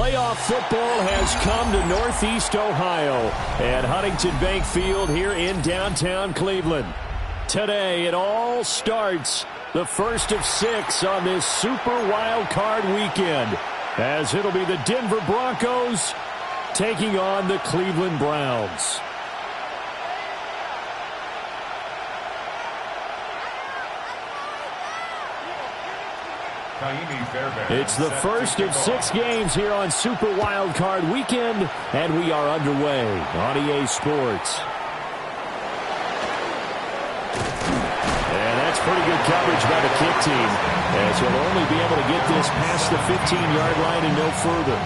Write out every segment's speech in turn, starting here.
Playoff football has come to Northeast Ohio at Huntington Bank Field here in downtown Cleveland. Today it all starts, the first of 6 on this Super Wild Card weekend, as it'll be the Denver Broncos taking on the Cleveland Browns. It's the first of 6 games here on Super Wild Card weekend, and we are underway on EA Sports. And that's pretty good coverage by the kick team, as he'll only be able to get this past the 15-yard line and no further.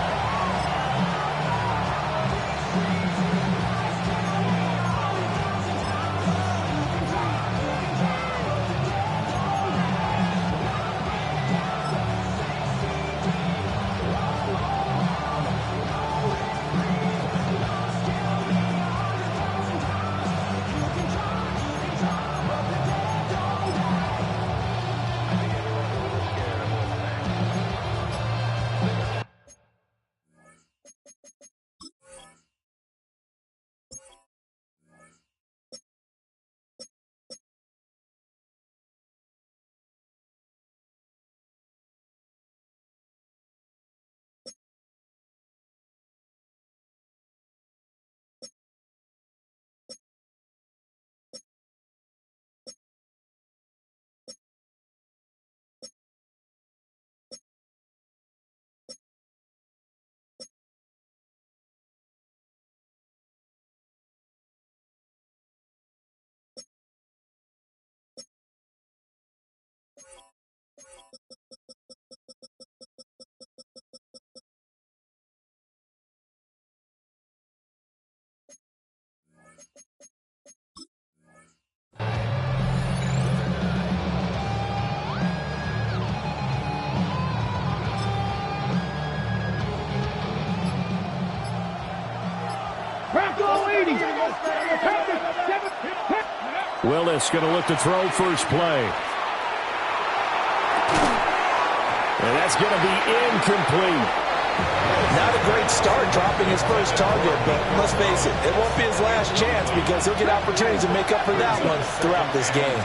Willis going to look to throw first play. And that's going to be incomplete. Not a great start dropping his first target, but let's face it, it won't be his last chance because he'll get opportunities to make up for that one throughout this game.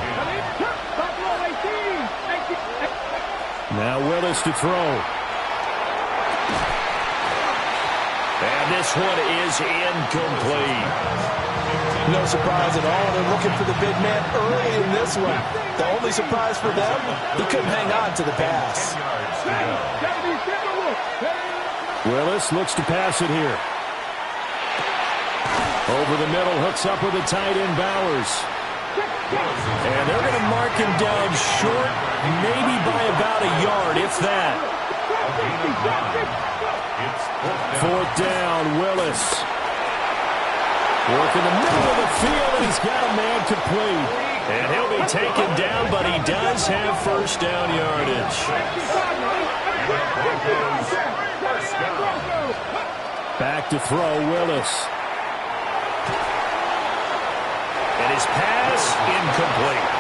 Now Willis to throw. And this one is incomplete. No surprise at all. They're looking for the big man early in this one. The only surprise for them, he couldn't hang on to the pass. Willis looks to pass it here. Over the middle, hooks up with a tight end, Bowers. And they're going to mark him down short, maybe by about a yard, if that. 4th down, Willis. Working the middle of the field, and he's got a man complete. And he'll be taken down, but he does have first down yardage. Back to throw, Willis. And his pass, incomplete.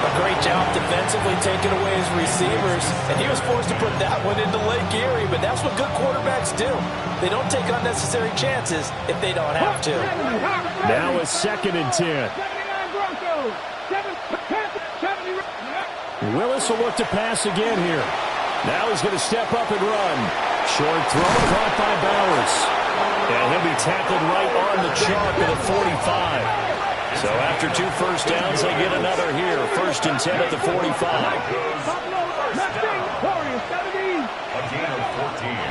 A great job defensively taking away his receivers, and he was forced to put that one into Lake Erie, but that's what good quarterbacks do. They don't take unnecessary chances if they don't have to. Now a 2nd and 10. Willis will look to pass again here. Now he's going to step up and run. Short throw caught by Bowers. And he'll be tackled right on the chalk at the 45. So after 2 first downs, they get another here. 1st and 10 at the 45.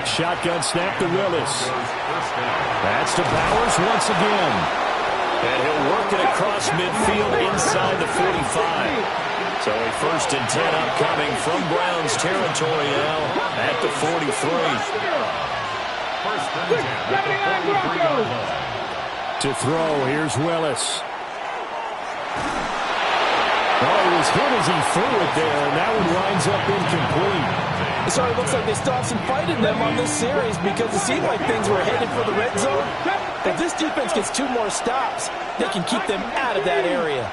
Shotgun snap to Willis. That's to Bowers once again. And he'll work it across midfield inside the 45. So a 1st and 10 upcoming from Browns territory now at the 43. 1st and 10 at the 43. To throw, here's Willis. Oh, he was hit as he threw it there, and that one winds up incomplete. So it looks like they still have some fight in them on this series because it seemed like things were headed for the red zone. If this defense gets 2 more stops, they can keep them out of that area.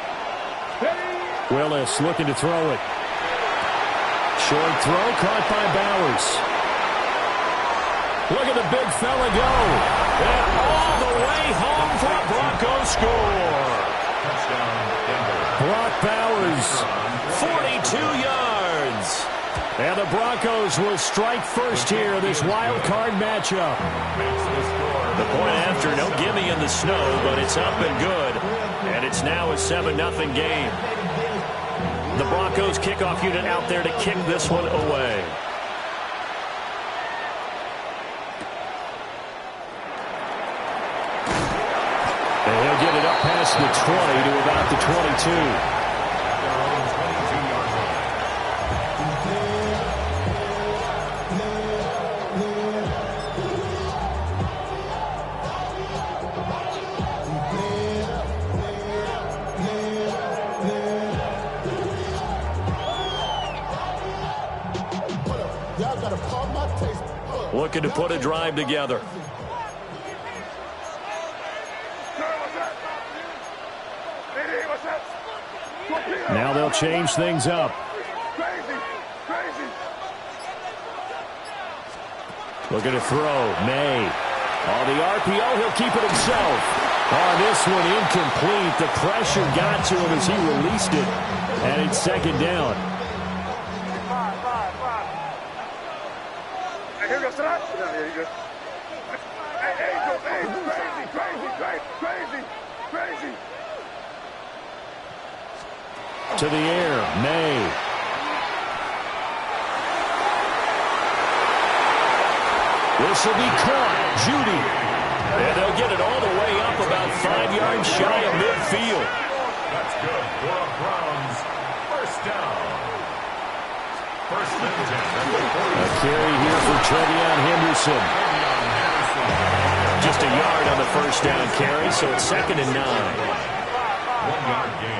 Willis looking to throw it. Short throw caught by Bowers. Look at the big fella go. And all the way home for a Broncos score. Brock Bowers, 42 yards. And the Broncos will strike first here in this wild card matchup. The point after, no gimme in the snow, but it's up and good. And it's now a 7-0 game. The Broncos kickoff unit out there to kick this one away. And he'll get it up past the 20 to about the 22. Looking to put a drive together. Now they'll change things up. Looking to throw. May. On the RPO, he'll keep it himself. On this one, incomplete. The pressure got to him as he released it. And it's second down. To the air, May. This will be caught. Judy. And they'll get it all the way up about 5 yards shy of midfield. That's good for a Browns first down. First and 10. A carry here for Trevion Henderson. Just a yard on the first down carry, so it's 2nd and 9. 1 yard gain.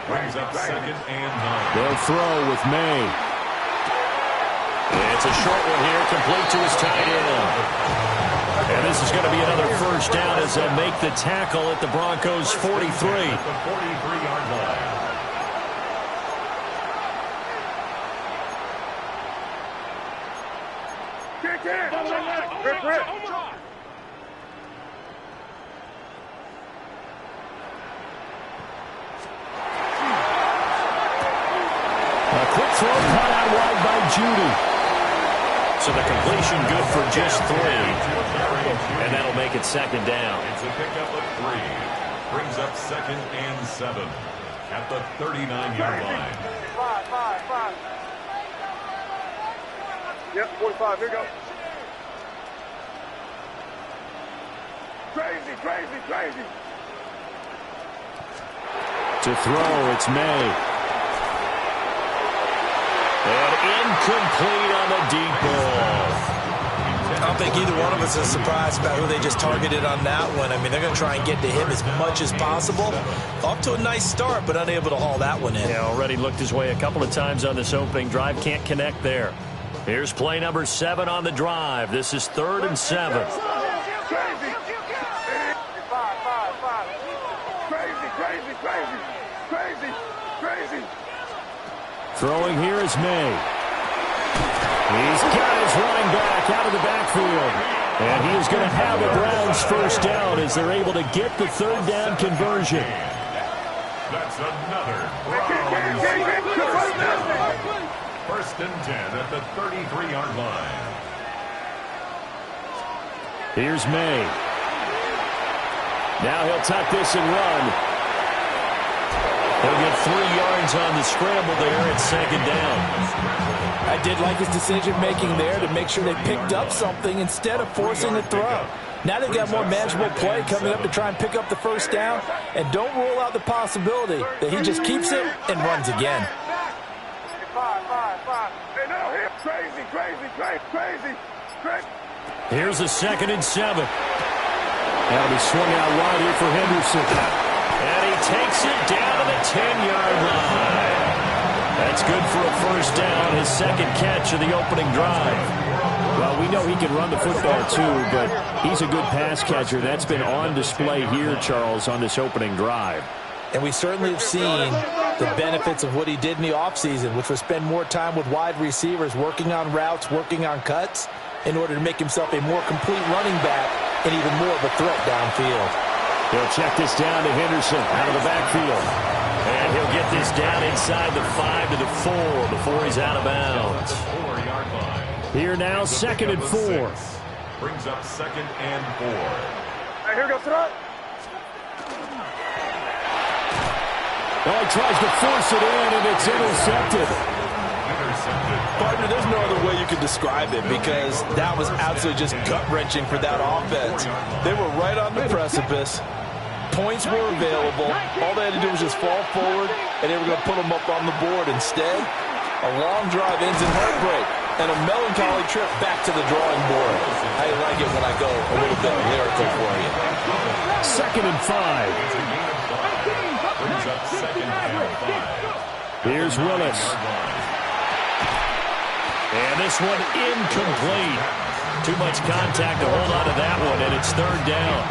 Brings up 2nd and 9. They'll throw with May. It's a short one here, complete to his tight end. And this is going to be another first down as they'll make the tackle at the Broncos' 43. The 43-yard line. A quick throw caught out wide by Judy. So the completion good for just 3. And that'll make it 2nd down. It's a pickup of 3. Brings up 2nd and 7 at the 39-yard line. 5. Yep, 45. Here we go. Crazy. To throw, it's May. And incomplete on the deep ball. I don't think either one of us is surprised about who they just targeted on that one. I mean, they're going to try and get to him as much as possible. Off to a nice start, but unable to haul that one in. Yeah, already looked his way a couple of times on this opening drive. Can't connect there. Here's play number 7 on the drive. This is 3rd and 7. Throwing here is May. He's got his running back out of the backfield. And he is going to have a Browns first down as they're able to get the 3rd down conversion. That's another Browns first down. 1st and 10 at the 33-yard line. Here's May. Now he'll tuck this and run. He'll get 3 yards on the scramble there. It's 2nd down. I did like his decision-making there to make sure they picked up something instead of forcing the throw. Now they've got more manageable play coming up to try and pick up the first down, and don't rule out the possibility that he just keeps it and runs again. Crazy. Here's a 2nd and 7. That'll be swung out wide here for Henderson. And he takes it down to the 10-yard line. That's good for a first down, his 2nd catch of the opening drive. Well, we know he can run the football too, but he's a good pass catcher. That's been on display here, Charles, on this opening drive. And we certainly have seen the benefits of what he did in the offseason, which was spend more time with wide receivers, working on routes, working on cuts. in order to make himself a more complete running back and even more of a threat downfield. He'll check this down to Henderson out of the backfield. And he'll get this down inside the 5 to the 4 before he's out of bounds. Here now, 2nd and 4. Brings up 2nd and 4. Hey, here we go, throw. Oh, he tries to force it in, and it's intercepted. Partner, there's no other way you could describe it because that was absolutely just gut-wrenching for that offense. They were right on the precipice. Points were available. All they had to do was just fall forward, and they were going to put them up on the board. Instead, a long drive ends in heartbreak and a melancholy trip back to the drawing board. I like it when I go a little bit lyrical for you. 2nd and 5. Brings up 2nd and 5. Here's Willis. And this one incomplete. Too much contact to hold on to that one, and it's 3rd down.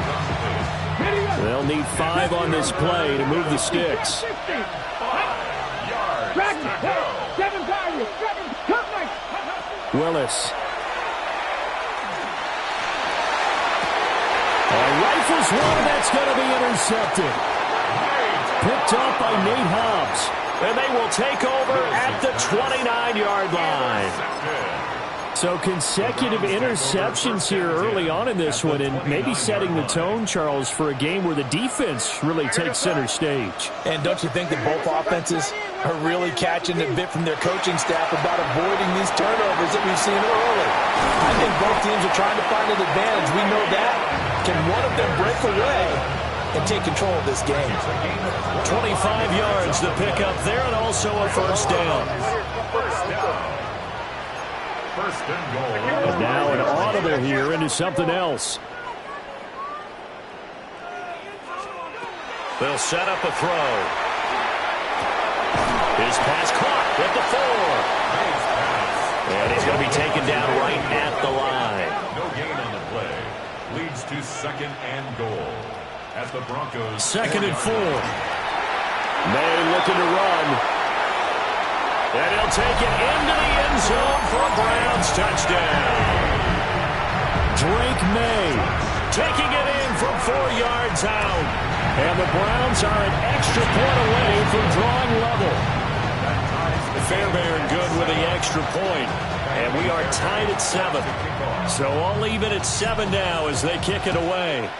They'll need 5 on this play to move the sticks. 5 yards to go. Willis. Rifles one, that's going to be intercepted. Picked up by Nate Hobbs. And they will take over at the 29-yard line. So consecutive interceptions here early on in this one, and maybe setting the tone, Charles, for a game where the defense really takes center stage. And don't you think that both offenses are really catching a bit from their coaching staff about avoiding these turnovers that we've seen early? I think both teams are trying to find an advantage. We know that. Can one of them break away and take control of this game? 25 yards to pick up there, and also a 1st down. First and goal. And now an audible here into something else. They'll set up a throw. His pass caught at the 4. And he's going to be taken down right at the line. No gain on the play. Leads to 2nd and goal. At the Broncos. 2nd and 4. May looking to run. And he'll take it into the end zone for a Browns touchdown. Drake May taking it in from 4 yards out. And the Browns are an extra point away from drawing level. Fairbairn good with the extra point. And we are tied at 7. So all even at 7 now as they kick it away.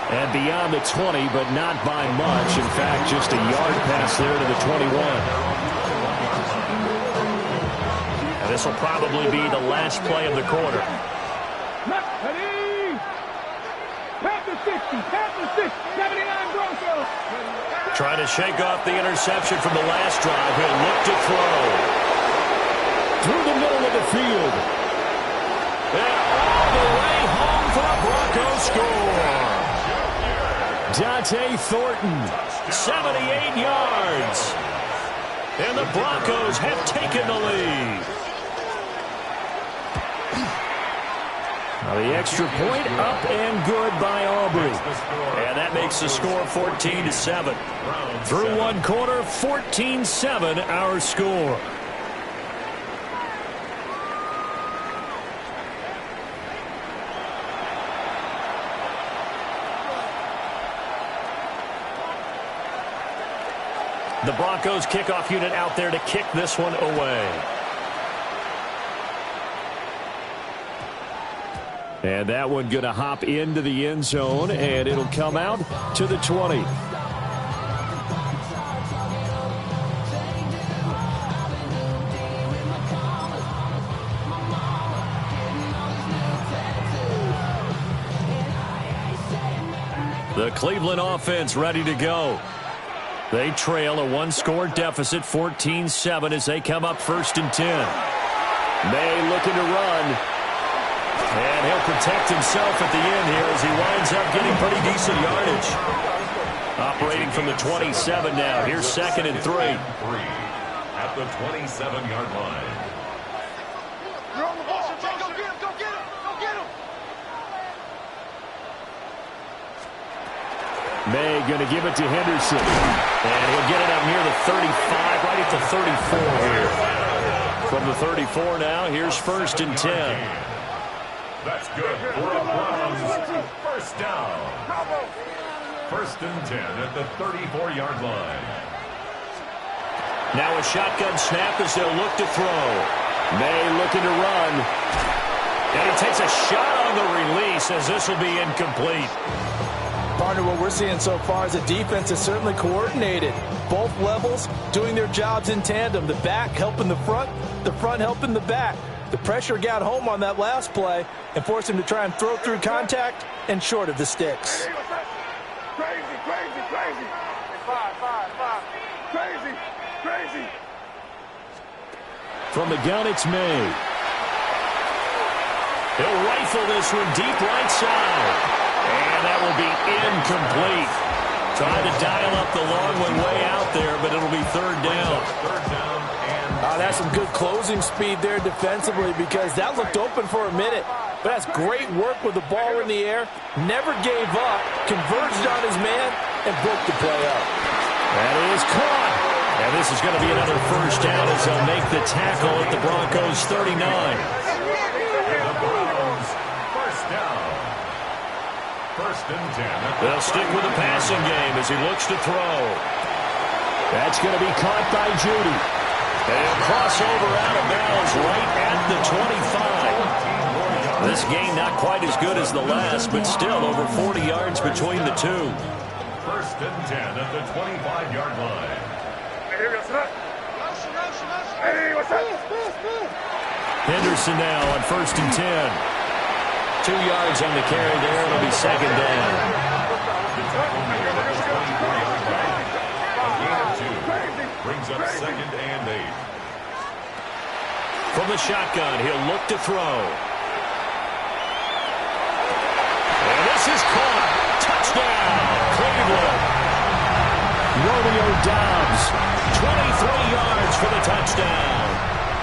And beyond the 20, but not by much. In fact, just a yard pass there to the 21. And this will probably be the last play of the quarter. Trying to shake off the interception from the last drive. He'll look to throw. Through the middle of the field. And all the way home for a Broncos score. Dante Thornton, 78 yards. And the Broncos have taken the lead. Now the extra point up and good by Aubrey. And that makes the score 14-7. Through one quarter, 14-7 our score. The Broncos kickoff unit out there to kick this one away. And that one going to hop into the end zone, and it'll come out to the 20. The Cleveland offense ready to go. They trail a one-score deficit, 14-7, as they come up 1st and 10. May looking to run. And he'll protect himself at the end here as he winds up getting pretty decent yardage. Operating from the 27 now. Here's 2nd and 3. At the 27-yard line. You're on the ball. Go get him. Go get him. Go get him. May going to give it to Henderson. And he'll get it up near the 35, right at the 34 here. From the 34 now, here's 1st and 10. That's good for a Browns first down. 1st and 10 at the 34-yard line. Now a shotgun snap as they'll look to throw. May looking to run. And he takes a shot on the release as this will be incomplete. Partner, what we're seeing so far is the defense is certainly coordinated. Both levels doing their jobs in tandem. The back helping the front helping the back. The pressure got home on that last play and forced him to try and throw through contact and short of the sticks. Crazy. From the gun, it's May. He'll rifle this one deep right side. And that will be incomplete. Trying to dial up the long one way out there, but it'll be 3rd down. That's some good closing speed there defensively because that looked open for a minute. But that's great work with the ball in the air. Never gave up, converged on his man, and broke the play up. That is caught. And this is going to be another 1st down as they'll make the tackle at the Broncos 39. The Browns first down. 1st and 10. They'll stick with the passing game as he looks to throw. That's going to be caught by Judy. They'll cross over out of bounds right at the 25. This game not quite as good as the last, but still over 40 yards between the two. 1st and 10 at the 25-yard line. Henderson now on 1st and 10. 2 yards on the carry there. It'll be 2nd down. The tackle made at the 24-yard line. A gain of 2 brings up 2nd and 8. From the shotgun, he'll look to throw. And this is caught. Touchdown, Cleveland. Romeo Doubs, 23 yards for the touchdown.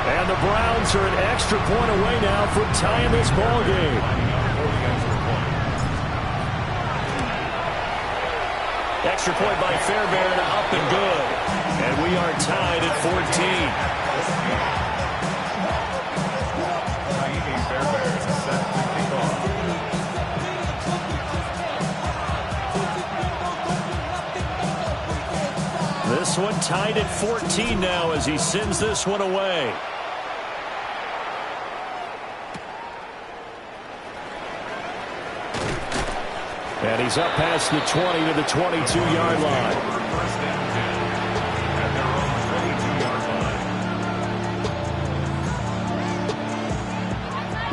And the Browns are an extra point away now from tying this ball game. Extra point by Fairbairn, up and good. And we are tied at 14. Fairbairn set to kick off. This one tied at 14 now as he sends this one away. And he's up past the 20 to the 22-yard line. First and 10 at their own 22-yard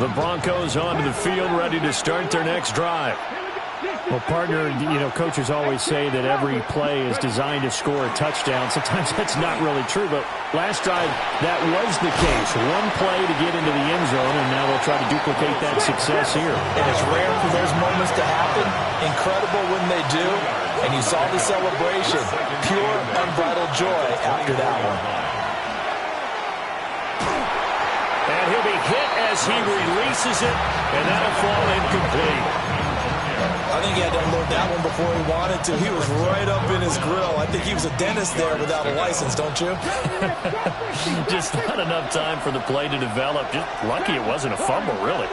line. The Broncos onto the field, ready to start their next drive. Well, partner, coaches always say that every play is designed to score a touchdown. Sometimes that's not really true, but last drive, that was the case. One play to get into the end zone, and now they'll try to duplicate that success here. And it's rare for those moments to happen. Incredible when they do. And you saw the celebration. Pure, unbridled joy after that one. And he'll be hit as he releases it, and that'll fall incomplete. I think he had to unload that one before he wanted to. He was right up in his grill. I think he was a dentist there without a license, don't you? Just not enough time for the play to develop. Just lucky it wasn't a fumble, really.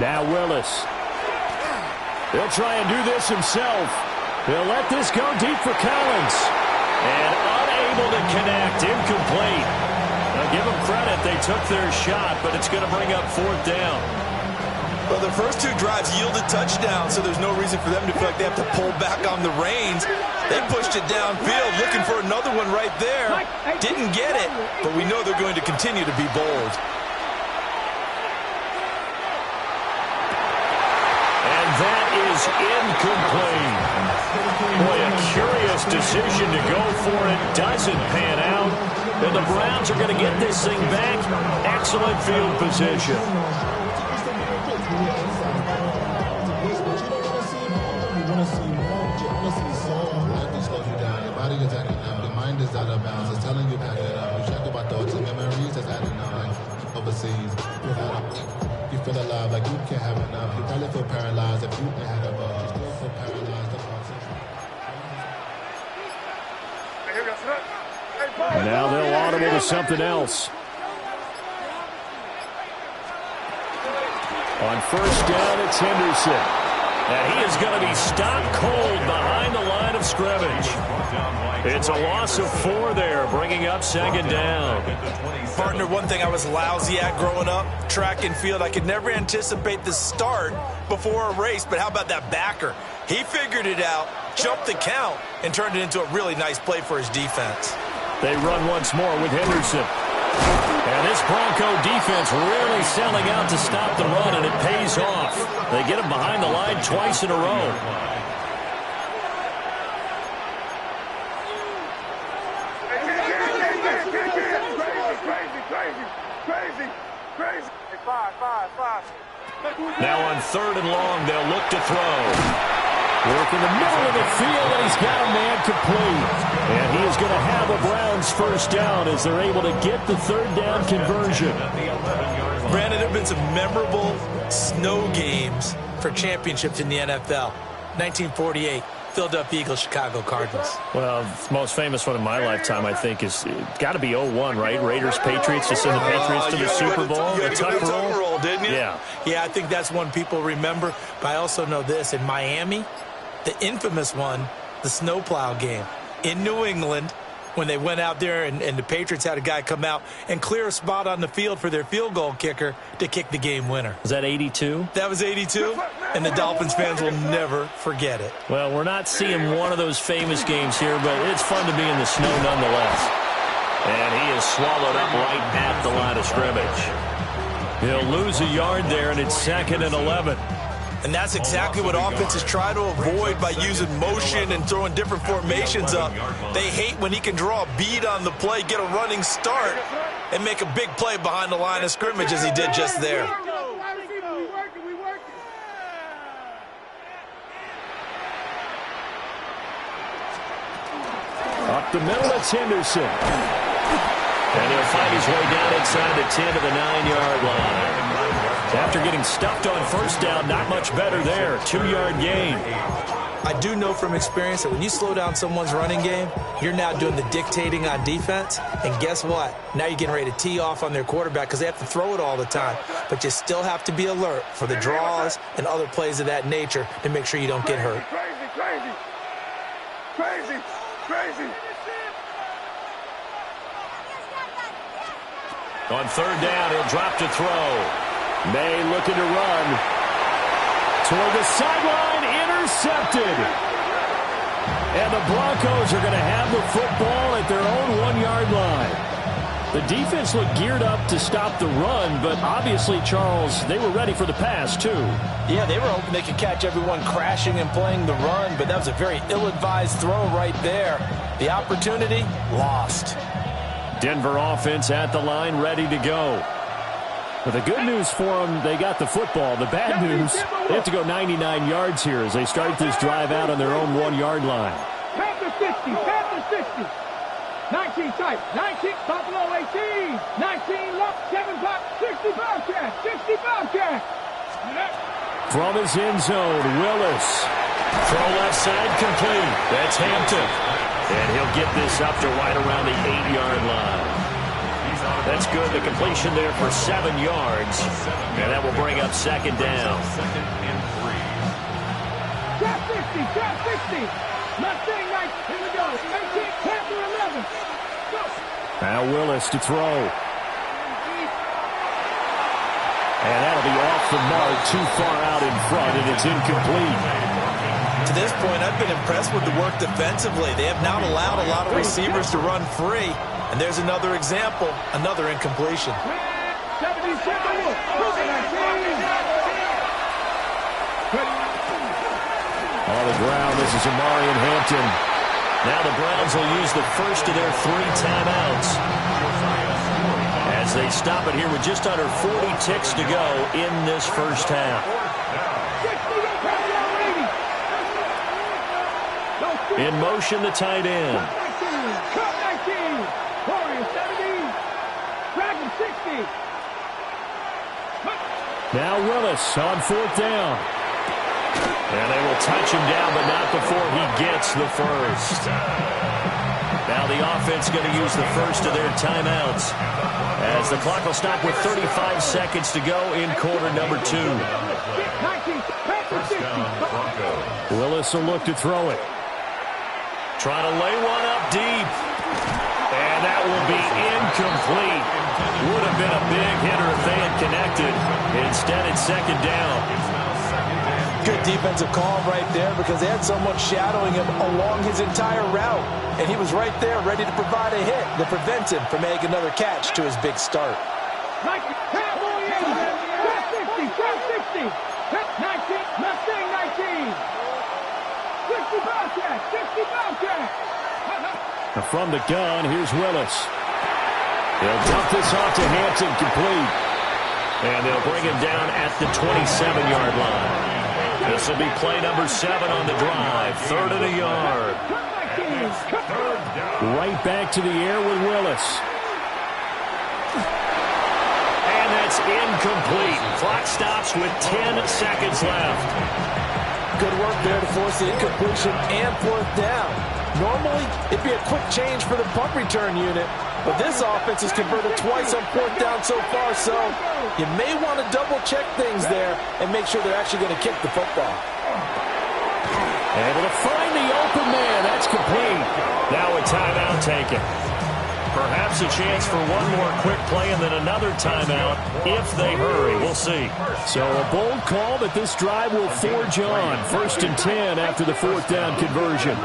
Now Willis. He'll try and do this himself. He'll let this go deep for Collins. And unable to connect, incomplete. Now give them credit, they took their shot, but it's going to bring up 4th down. Well, the first 2 drives yielded touchdowns, so there's no reason for them to feel like they have to pull back on the reins. They pushed it downfield, looking for another one right there. Didn't get it, but we know they're going to continue to be bold. And that is incomplete. Boy, a curious decision to go for it. Doesn't pan out. And the Browns are going to get this thing back. Excellent field position. Your mind is out of bounds. It's telling you back it up. You check about thoughts and memories that's adding up. Like overseas, you feel alive like you can't have enough. You probably feel paralyzed if you ain't had a buzz. You still feel paralyzed. Now they'll audible to something else. On first down, it's Henderson. And he is going to be stopped cold behind the line of scrimmage. It's a loss of 4 there, bringing up second down. Partner, one thing I was lousy at growing up, track and field, I could never anticipate the start before a race, but how about that backer? He figured it out, jumped the count, and turned it into a really nice play for his defense. They run once more with Henderson. And this Bronco defense really selling out to stop the run, and it pays off. They get him behind the line twice in a row. Crazy. Five. Now on third and long, they'll look to throw. Work in the middle of the field, and he's got a man complete. And he is going to have a Browns first down as they're able to get the third down conversion. Brandon, there have been some memorable snow games for championships in the NFL. 1948, Philadelphia Eagles, Chicago Cardinals. Well, the most famous one in my lifetime, I think, is got to be 01, right? Raiders, Patriots, to send the Patriots to the Super Bowl. You had to go to the tuck roll, didn't you? Yeah. Yeah, I think that's one people remember. But I also know this. In Miami, the infamous one, the snowplow game. In New England, when they went out there and the Patriots had a guy come out and clear a spot on the field for their field goal kicker to kick the game winner. Was that 82? That was 82, and the Dolphins fans will never forget it. Well, we're not seeing one of those famous games here, but it's fun to be in the snow nonetheless. And he is swallowed up right at the line of scrimmage. He'll lose a yard there, and it's 2nd and 11. And that's exactly what offenses try to avoid by using motion and throwing different formations up. They hate when he can draw a bead on the play, get a running start, and make a big play behind the line of scrimmage as he did just there. Up the middle, it's Henderson. And he'll find his way down inside the 10 to the 9-yard line. After getting stuffed on first down, not much better there. 2-yard gain. I do know from experience that when you slow down someone's running game, you're now doing the dictating on defense. And guess what? Now you're getting ready to tee off on their quarterback because they have to throw it all the time. But you still have to be alert for the draws and other plays of that nature to make sure you don't get hurt. Crazy. On third down, he'll drop to throw. May looking to run. Toward the sideline, intercepted. And the Broncos are going to have the football at their own 1-yard line. The defense looked geared up to stop the run, but obviously, Charles, they were ready for the pass, too. Yeah, they were hoping they could catch everyone crashing and playing the run, but that was a very ill-advised throw right there. The opportunity, lost. Denver offense at the line, ready to go. But the good news for them, they got the football. The bad news, they have to go 99 yards here as they start this drive out on their own 1-yard line. Panther 60. 19 tight. 19, Buffalo 18. 19, lock, 7, 60 Bobcat. From his end zone, Willis. Throw left side complete. That's Hampton. And he'll get this up to right around the 8-yard line. That's good. The completion there for 7 yards. And that will bring up second down. Trap 60. Mustang 9. Here we go. 18, Panther 11. Go. Now Willis to throw. And that'll be off the mark, too far out in front, and it's incomplete. To this point, I've been impressed with the work defensively. They have not allowed a lot of receivers to run free. And there's another example, another incompletion. 77. On the ground, this is Amari and Hampton. Now the Browns will use the first of their 3 timeouts as they stop it here with just under 40 ticks to go in this first half. In motion, the tight end. Now Willis on 4th down. And they will touch him down, but not before he gets the first. Now the offense going to use the first of their timeouts, as the clock will stop with 35 seconds to go in quarter number 2. Willis will look to throw it. Trying to lay one up deep. And that will be incomplete. Would have been a big hitter if they had connected. Instead, it's second down. Good defensive call right there, because they had someone shadowing him along his entire route. And he was right there ready to provide a hit that prevents him from making another catch to his big start. 60, 60, 19. 60 Bobcat, 60 Bobcat. From the gun, here's Willis. They'll dump this off to Hampton, complete. And they'll bring him down at the 27-yard line. This will be play number 7 on the drive. 3rd and a yard. Right back to the air with Willis. And that's incomplete. Clock stops with 10 seconds left. Good work there to force the incompletion and 4th down. Normally, it'd be a quick change for the punt return unit, but this offense has converted twice on 4th down so far, so you may want to double-check things there and make sure they're actually going to kick the football. Able to find the open man. That's complete. Now a timeout taken. Perhaps a chance for one more quick play and then another timeout if they hurry. We'll see. So a bold call, but this drive will forge on. 1st and 10 after the 4th down conversion.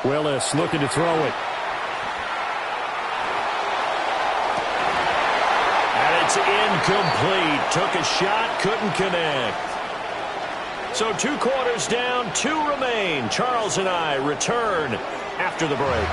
Willis looking to throw it. And it's incomplete. Took a shot, couldn't connect. So 2 quarters down, 2 remain. Charles and I return after the break.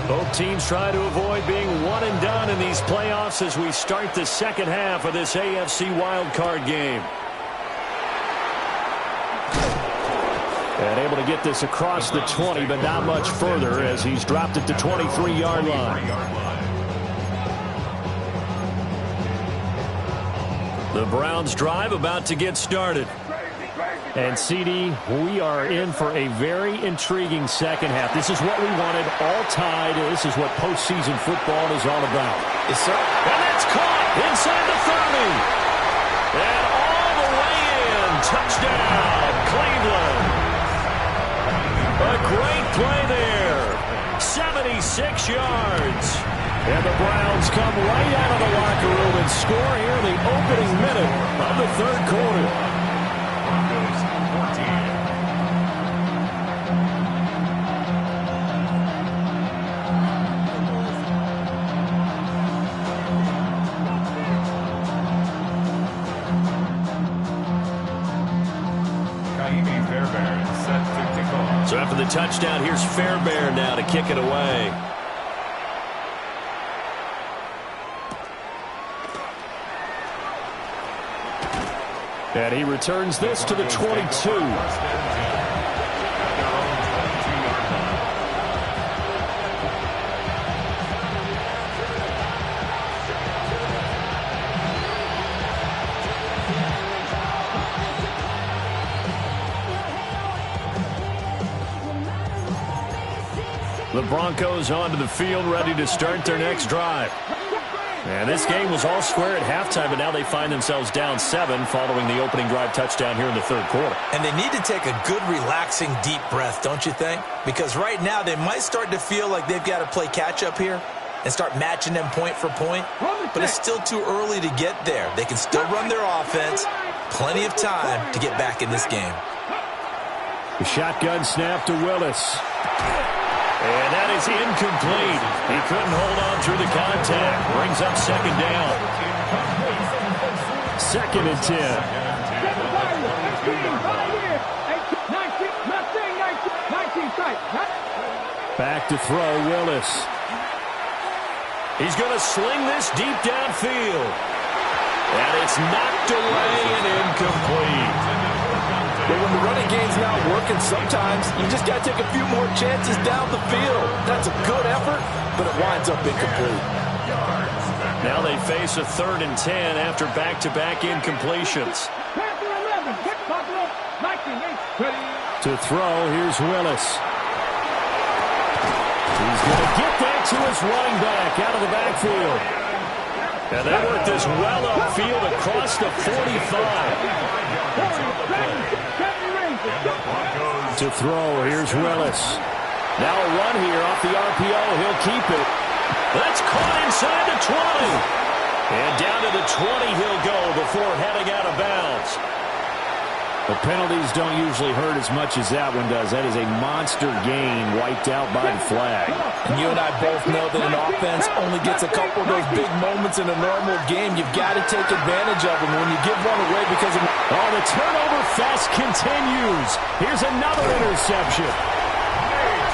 Both teams try to avoid being one and done in these playoffs as we start the second half of this AFC wildcard game. And able to get this across the 20, but not much further as he's dropped it to 23-yard line. The Browns drive about to get started. And, CD, we are in for a very intriguing second half. This is what we wanted, all tied. This is what postseason football is all about. Yes, sir. And that's caught inside the 30. And all the way in. Touchdown, Cleveland. A great play there. 76 yards. And the Browns come right out of the locker room and score here in the opening minute of the 3rd quarter. So after the touchdown, here's Fairbairn now to kick it away. And he returns this to the 22. The Broncos onto the field, ready to start their next drive. And this game was all square at halftime, but now they find themselves down 7 following the opening drive touchdown here in the 3rd quarter. And they need to take a good, relaxing, deep breath, don't you think? Because right now they might start to feel like they've got to play catch-up here and start matching them point for point. But it's still too early to get there. They can still run their offense. Plenty of time to get back in this game. The shotgun snap to Willis. And that is incomplete. He couldn't hold on through the contact. Brings up 2nd down. 2nd and 10. Back to throw, Willis. He's going to sling this deep downfield. And it's knocked away and incomplete. But when the running game's not working, sometimes you just got to take a few more chances down the field. That's a good effort, but it winds up incomplete. Now they face a 3rd and 10 after back-to-back incompletions. To throw, here's Willis. He's going to get that to his running back out of the backfield. And they work this well upfield across the 45. To throw, here's Willis. Now a run here off the RPO. He'll keep it. That's caught inside the 20. And down to the 20 he'll go before heading out of bounds. The penalties don't usually hurt as much as that one does. That is a monster gain wiped out by the flag. And you and I both know that an offense only gets a couple of those big moments in a normal game. You've got to take advantage of them. When you give one away because of... Oh, the turnover fest continues. Here's another interception.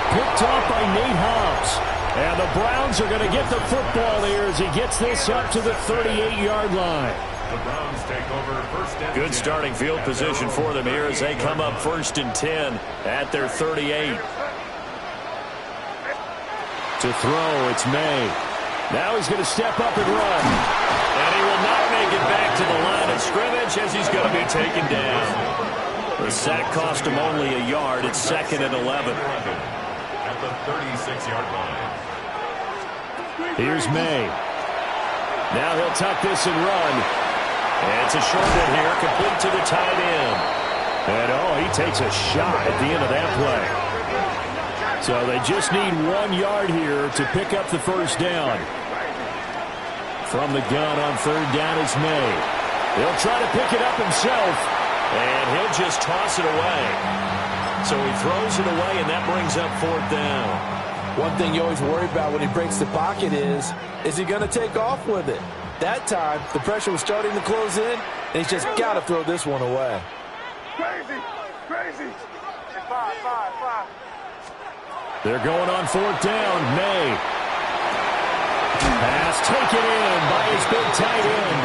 Picked off by Nate Hobbs. And the Browns are going to get the football here as he gets this up to the 38-yard line. The Browns take over 1st and 10. Good starting field position for them here as they come up 1st and 10 at their 38. To throw, it's May. Now he's going to step up and run. And he will not make it back to the line of scrimmage as he's going to be taken down. The sack cost him only a yard. It's 2nd and 11. At the 36-yard line. Here's May. Now he'll tuck this and run. And it's a short one here, complete to the tight end. And, oh, he takes a shot at the end of that play. So they just need 1 yard here to pick up the first down. From the gun on 3rd down is May. He'll try to pick it up himself, and he'll just toss it away. So he throws it away, and that brings up 4th down. One thing you always worry about when he breaks the pocket is he going to take off with it? That time, the pressure was starting to close in, and he's just got to throw this one away. Crazy. Five. They're going on 4th down. May. Pass taken in by his big tight end.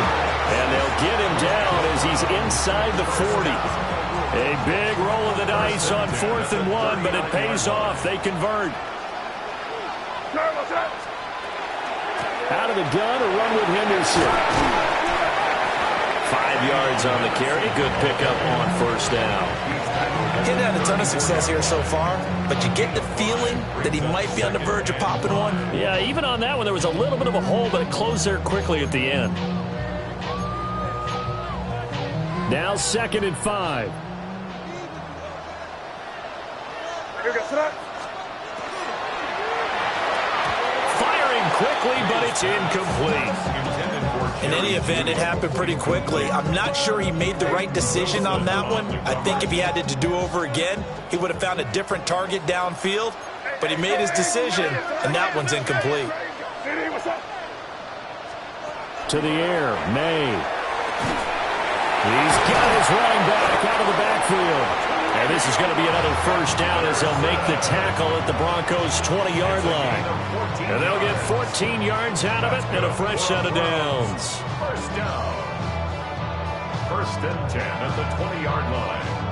And they'll get him down as he's inside the 40. A big roll of the dice on 4th and 1, but it pays off. They convert. Out of the gun, a run with Henderson. 5 yards on the carry. Good pickup on 1st down. He hasn't had a ton of success here so far, but you get the feeling that he might be on the verge of popping one. Yeah, even on that one, there was a little bit of a hole, but it closed there quickly at the end. Now 2nd and 5. Firing quickly, but it's incomplete. In any event, it happened pretty quickly. I'm not sure he made the right decision on that one. I think if he had it to do over again, he would have found a different target downfield. But he made his decision, and that one's incomplete. To the air, May. He's got his running back out of the backfield. And this is going to be another first down as they'll make the tackle at the Broncos' 20-yard line. And they'll get 14 yards out of it and a fresh set of downs. First down. 1st and 10 at the 20-yard line.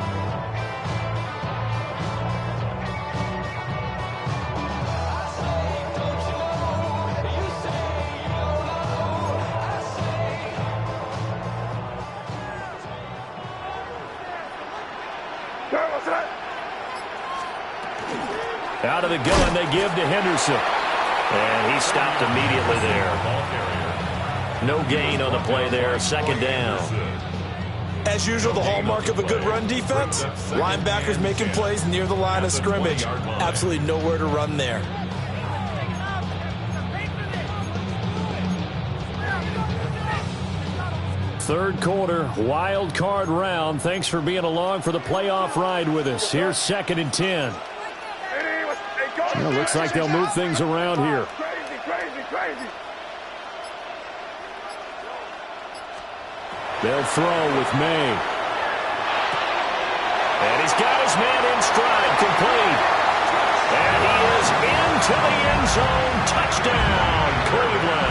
Out of the gun, they give to Henderson. And he stopped immediately there. No gain on the play there. 2nd down. As usual, the hallmark of a good run defense, linebackers making plays near the line of scrimmage. Absolutely nowhere to run there. Third quarter, wild card round. Thanks for being along for the playoff ride with us. Here's 2nd and 10. Well, looks like they'll move things around here. Crazy. They'll throw with May. And he's got his man in stride, complete. And he is into the end zone. Touchdown, Cleveland.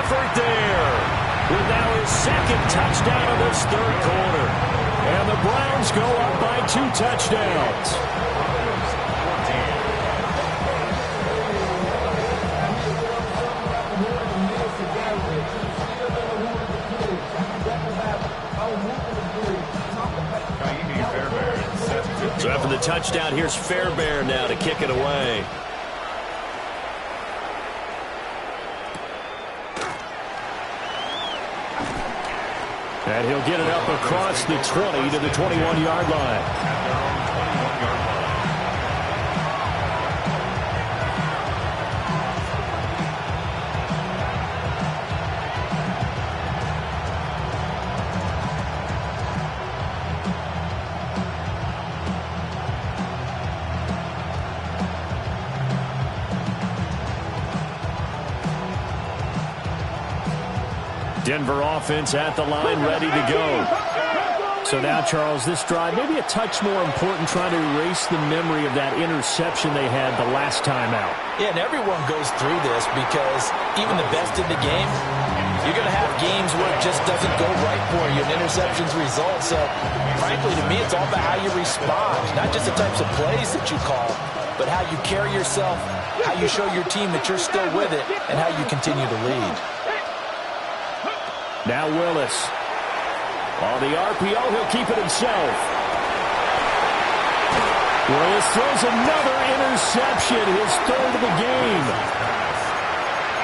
effort there. With now his second touchdown of this third quarter. And the Browns go up by 2 touchdowns. So after the touchdown, here's Fairbairn now to kick it away. And he'll get it up across the 20 to the 21-yard line. Denver offense at the line, ready to go. So now, Charles, this drive maybe a touch more important, trying to erase the memory of that interception they had the last time out. Yeah, and everyone goes through this because even the best in the game, you're going to have games where it just doesn't go right for you, and interceptions result. So, frankly, to me, it's all about how you respond, not just the types of plays that you call, but how you carry yourself, how you show your team that you're still with it, and how you continue to lead. Now Willis. On the RPO, he'll keep it himself. Willis throws another interception, his third of the game.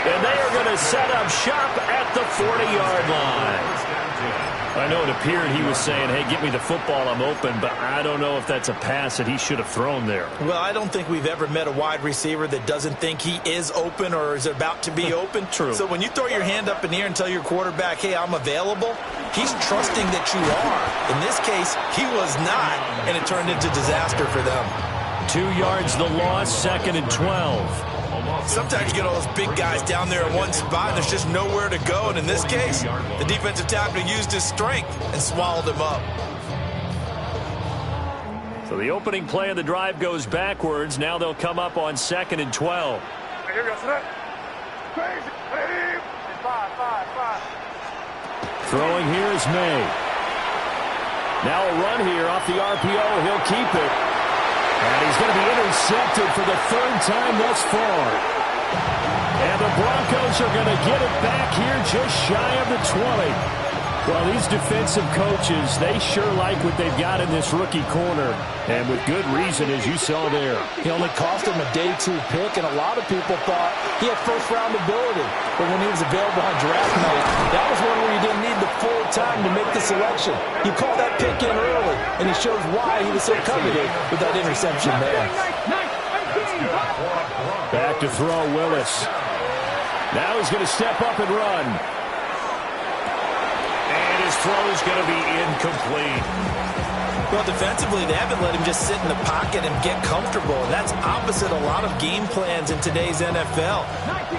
And they are going to set up shop at the 40-yard line. I know it appeared he was saying, hey, get me the football, I'm open, but I don't know if that's a pass that he should have thrown there. Well, I don't think we've ever met a wide receiver that doesn't think he is open or is about to be open. True. So when you throw your hand up in the air and tell your quarterback, hey, I'm available, he's trusting that you are. In this case, he was not, and it turned into disaster for them. 2 yards the loss, 2nd and 12. Sometimes you get all those big guys down there in one spot, and there's just nowhere to go. And in this case, the defensive tackle used his strength and swallowed him up. So the opening play of the drive goes backwards. Now they'll come up on 2nd and 12. Throwing here is May. Now a run here off the RPO. He'll keep it. And he's going to be intercepted for the 3rd time thus far. And the Broncos are going to get it back here just shy of the 20. Well, these defensive coaches, they sure like what they've got in this rookie corner. And with good reason, as you saw there. He only cost him a day 2 pick, and a lot of people thought he had first-round ability. But when he was available on draft night, that was one where you didn't need the full time to make the selection. You called that pick in early, and he shows why he was so coveted with that interception there. Back to throw, Willis. Now he's going to step up and run. And his throw is going to be incomplete. Well, defensively, they haven't let him just sit in the pocket and get comfortable. And that's opposite a lot of game plans in today's NFL.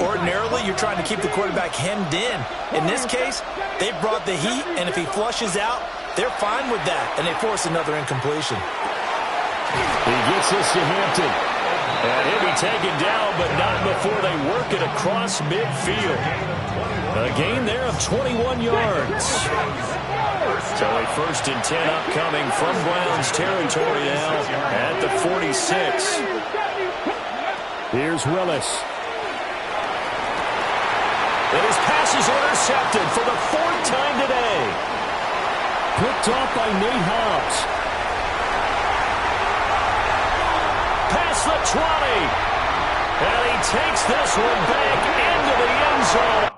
Ordinarily, you're trying to keep the quarterback hemmed in. In this case, they brought the heat, and if he flushes out, they're fine with that, and they force another incompletion. He gets this to Hampton. And he'll be taken down, but not before they work it across midfield. A gain there of 21 yards. So a 1st and 10 upcoming from Browns territory now at the 46. Here's Willis. And his pass is intercepted for the 4th time today. Picked off by Nate Hobbs. Past the 20. And he takes this one back into the end zone.